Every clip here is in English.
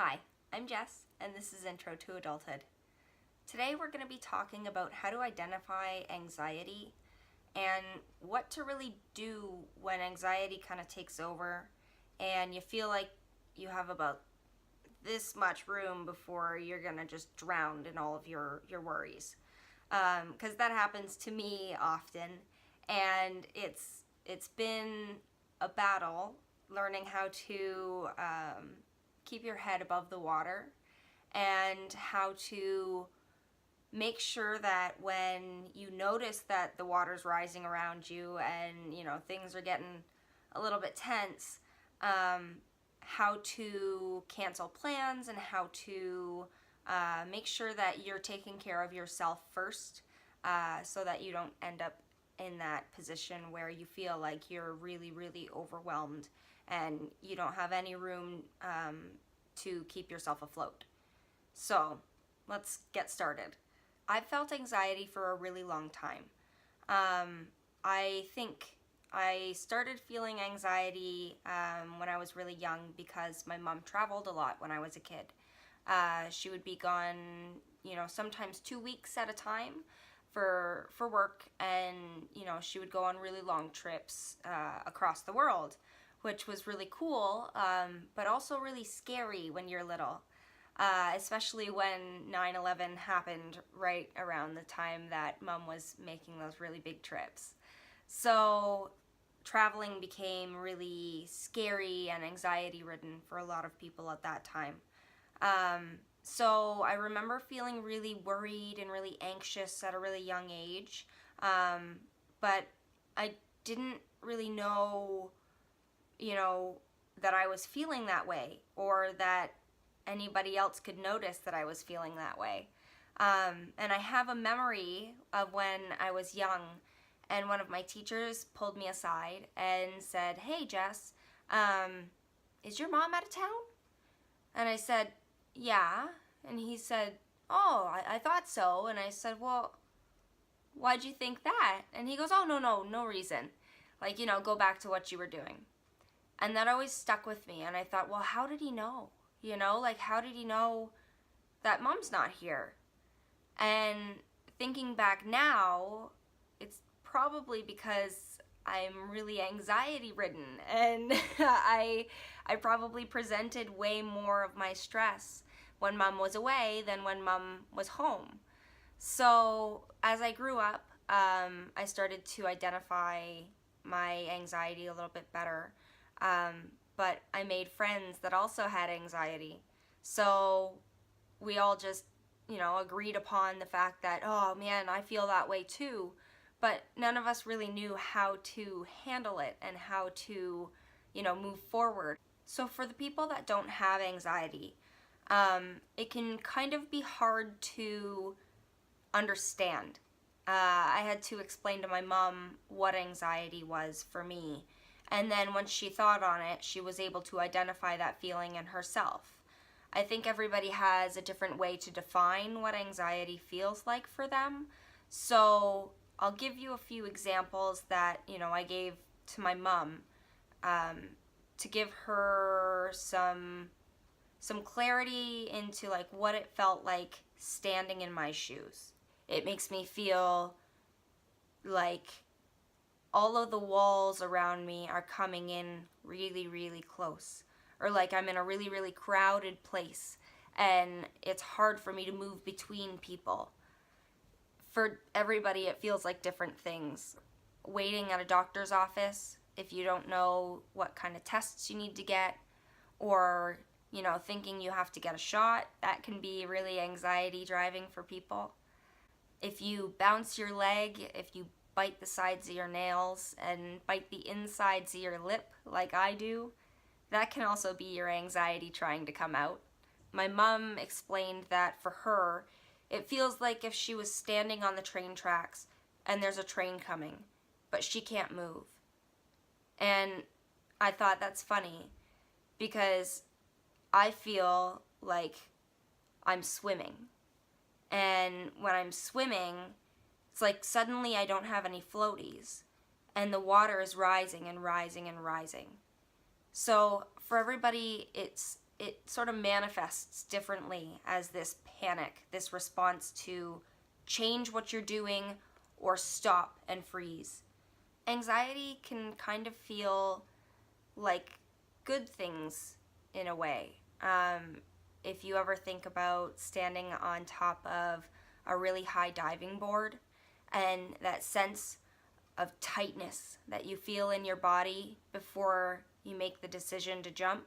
Hi, I'm Jess, and this is Intro to Adulthood. Today we're going to be talking about how to identify anxiety and what to really do when anxiety kind of takes over and you feel like you have about this much room before you're going to just drown in all of your worries. Because that happens to me often, and it's been a battle learning how to keep your head above the water and how to make sure that when you notice that the water's rising around you and things are getting a little bit tense, how to cancel plans and how to make sure that you're taking care of yourself first, so that you don't end up in that position where you feel like you're really, really overwhelmed and you don't have any room to keep yourself afloat. So let's get started. I've felt anxiety for a really long time. I think I started feeling anxiety when I was really young because my mom traveled a lot when I was a kid. She would be gone, sometimes 2 weeks at a time for work, and she would go on really long trips across the world, which was really cool, but also really scary when you're little, especially when 9/11 happened right around the time that Mom was making those really big trips. So traveling became really scary and anxiety-ridden for a lot of people at that time. So I remember feeling really worried and really anxious at a really young age, but I didn't really know, that I was feeling that way or that anybody else could notice that I was feeling that way. And I have a memory of when I was young and one of my teachers pulled me aside and said, "Hey, Jess, is your mom out of town?" And I said, "Yeah." And he said, "Oh, I thought so." And I said, "Well, why'd you think that?" And he goes, "Oh, no reason. Go back to what you were doing." And that always stuck with me. And I thought, well, how did he know? How did he know that Mom's not here? And thinking back now, it's probably because I'm really anxiety-ridden, and I probably presented way more of my stress when Mom was away than when Mom was home. So as I grew up, I started to identify my anxiety a little bit better, but I made friends that also had anxiety. So we all just, agreed upon the fact that, oh man, I feel that way too. But none of us really knew how to handle it and how to, move forward. So for the people that don't have anxiety, it can kind of be hard to understand. I had to explain to my mom what anxiety was for me. And then once she thought on it, she was able to identify that feeling in herself. I think everybody has a different way to define what anxiety feels like for them. So I'll give you a few examples that, I gave to my mom, to give her some clarity into what it felt like standing in my shoes. It makes me feel like all of the walls around me are coming in really, really close. Or like I'm in a really, really crowded place and it's hard for me to move between people. For everybody, it feels like different things. Waiting at a doctor's office, if you don't know what kind of tests you need to get, or, thinking you have to get a shot, that can be really anxiety driving for people. If you bounce your leg, if you bite the sides of your nails and bite the insides of your lip like I do, that can also be your anxiety trying to come out. My mom explained that for her, it feels like if she was standing on the train tracks and there's a train coming, but she can't move. And I thought that's funny because I feel like I'm swimming. And when I'm swimming, it's like suddenly I don't have any floaties and the water is rising and rising and rising. So for everybody, it's it sort of manifests differently as this panic, this response to change what you're doing or stop and freeze. Anxiety can kind of feel like good things in a way. If you ever think about standing on top of a really high diving board and that sense of tightness that you feel in your body before you make the decision to jump,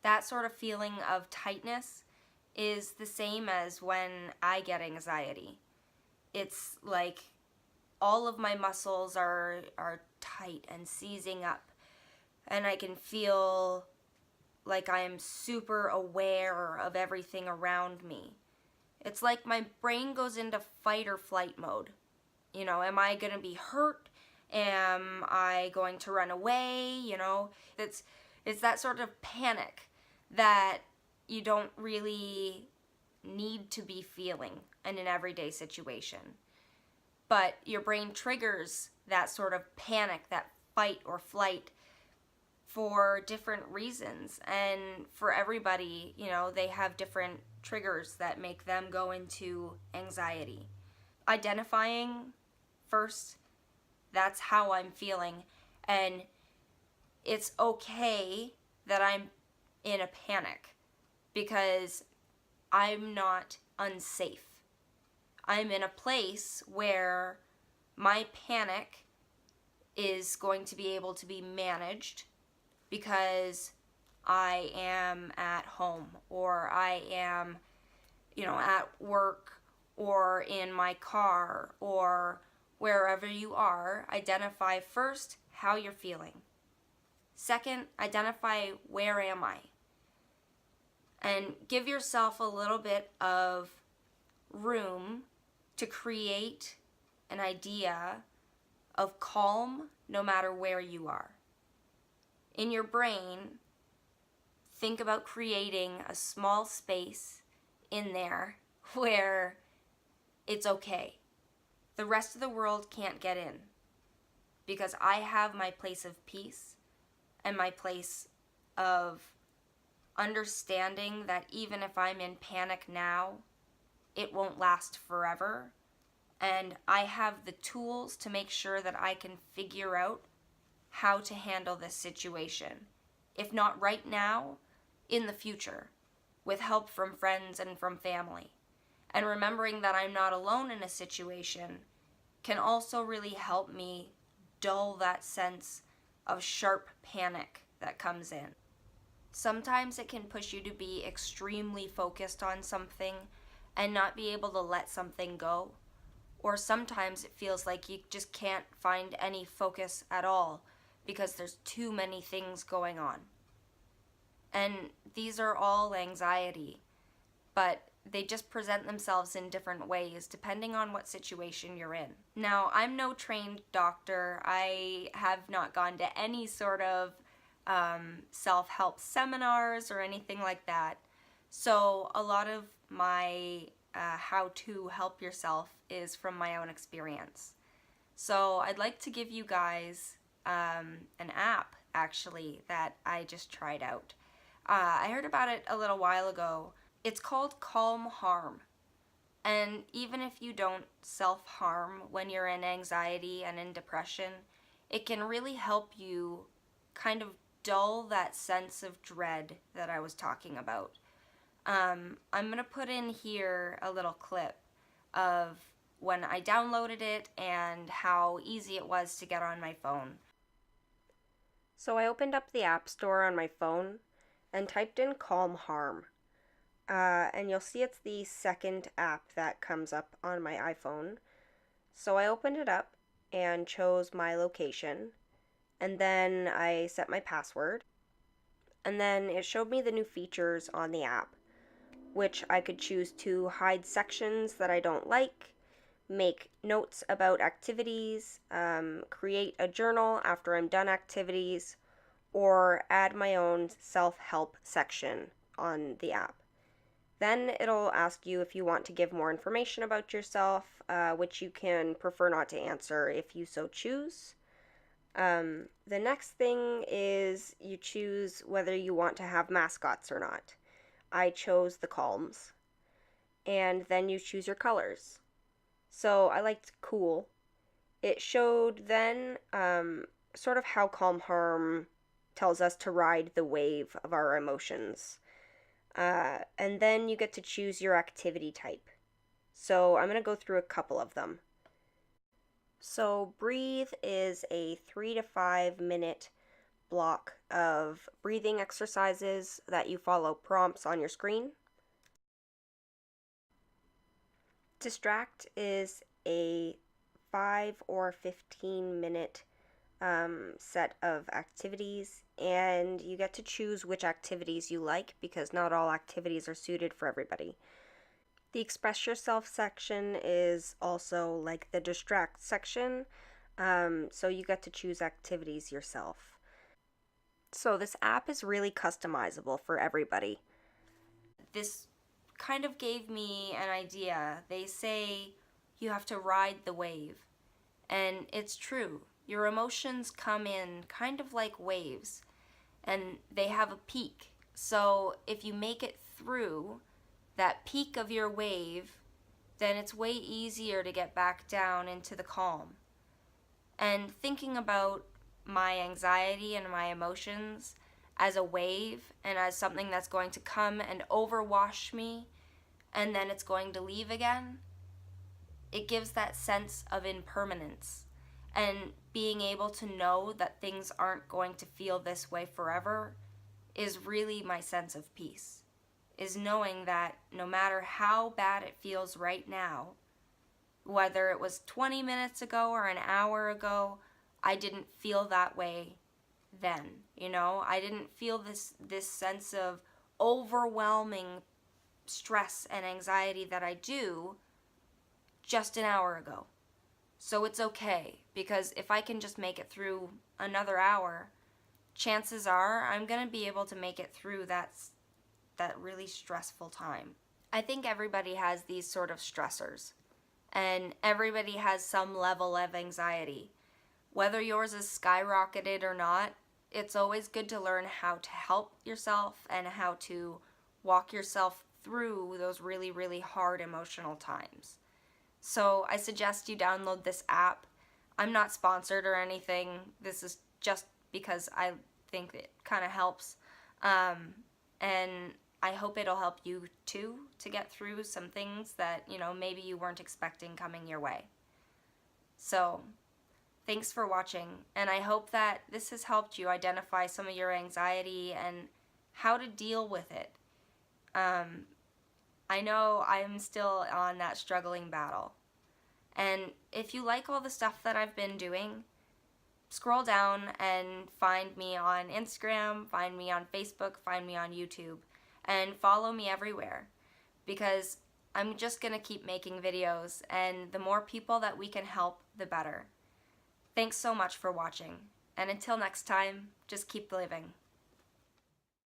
that sort of feeling of tightness is the same as when I get anxiety. It's like all of my muscles are tight and seizing up, and I can feel like I am super aware of everything around me. It's like my brain goes into fight or flight mode. You know, am I going to be hurt? Am I going to run away? You know, it's that sort of panic that you don't really need to be feeling in an everyday situation. But your brain triggers that sort of panic, that fight or flight, for different reasons. And for everybody, you know, they have different triggers that make them go into anxiety. Identifying first, that's how I'm feeling. And it's okay that I'm in a panic because I'm not unsafe. I'm in a place where my panic is going to be able to be managed because I am at home, or I am, you know, at work, or in my car, or wherever you are. Identify first how you're feeling. Second, identify where am I? And give yourself a little bit of room to create an idea of calm no matter where you are. In your brain, think about creating a small space in there where it's okay. The rest of the world can't get in because I have my place of peace and my place of understanding that even if I'm in panic now, it won't last forever. And I have the tools to make sure that I can figure out how to handle this situation. If not right now, in the future, with help from friends and from family. And remembering that I'm not alone in a situation can also really help me dull that sense of sharp panic that comes in. Sometimes it can push you to be extremely focused on something and not be able to let something go. Or sometimes it feels like you just can't find any focus at all because there's too many things going on. And these are all anxiety, but they just present themselves in different ways depending on what situation you're in. Now, I'm no trained doctor. I have not gone to any sort of self-help seminars or anything like that. So a lot of my how to help yourself is from my own experience. So I'd like to give you guys an app, actually, that I just tried out. I heard about it a little while ago. It's called Calm Harm. And even if you don't self-harm when you're in anxiety and in depression, it can really help you kind of dull that sense of dread that I was talking about. I'm going to put in here a little clip of when I downloaded it and how easy it was to get on my phone. So I opened up the App Store on my phone and typed in Calm Harm. And you'll see it's the second app that comes up on my iPhone. So I opened it up and chose my location, and then I set my password, and then it showed me the new features on the app, which I could choose to hide sections that I don't like, make notes about activities, create a journal after I'm done activities, or add my own self-help section on the app. Then it'll ask you if you want to give more information about yourself, which you can prefer not to answer if you so choose. The next thing is you choose whether you want to have mascots or not. I chose the calms. And then you choose your colors. So I liked cool. It showed then sort of how calm harm tells us to ride the wave of our emotions. And then you get to choose your activity type. So I'm going to go through a couple of them. So breathe is a 3 to 5 minute block of breathing exercises that you follow prompts on your screen. Distract is a 5 or 15 minute set of activities, and you get to choose which activities you like because not all activities are suited for everybody. The express yourself section is also like the distract section, so you get to choose activities yourself. So this app is really customizable for everybody. This kind of gave me an idea. They say you have to ride the wave, and it's true. Your emotions come in kind of like waves, and they have a peak. So if you make it through that peak of your wave, then it's way easier to get back down into the calm. And thinking about my anxiety and my emotions as a wave and as something that's going to come and overwash me and then it's going to leave again, it gives that sense of impermanence. And being able to know that things aren't going to feel this way forever is really my sense of peace. Is knowing that no matter how bad it feels right now, whether it was 20 minutes ago or an hour ago, I didn't feel that way then. I didn't feel this sense of overwhelming stress and anxiety that I do just an hour ago. So it's okay, because if I can just make it through another hour, chances are I'm going to be able to make it through that really stressful time. I think everybody has these sort of stressors, and everybody has some level of anxiety. Whether yours is skyrocketed or not, it's always good to learn how to help yourself and how to walk yourself through those really, really hard emotional times. So I suggest you download this app. I'm not sponsored or anything. This is just because I think it kind of helps. And I hope it'll help you too to get through some things that, maybe you weren't expecting coming your way. So thanks for watching, and I hope that this has helped you identify some of your anxiety and how to deal with it. I know I'm still on that struggling battle. And if you like all the stuff that I've been doing, scroll down and find me on Instagram, find me on Facebook, find me on YouTube, and follow me everywhere. Because I'm just going to keep making videos, and the more people that we can help, the better. Thanks so much for watching, and until next time, just keep living.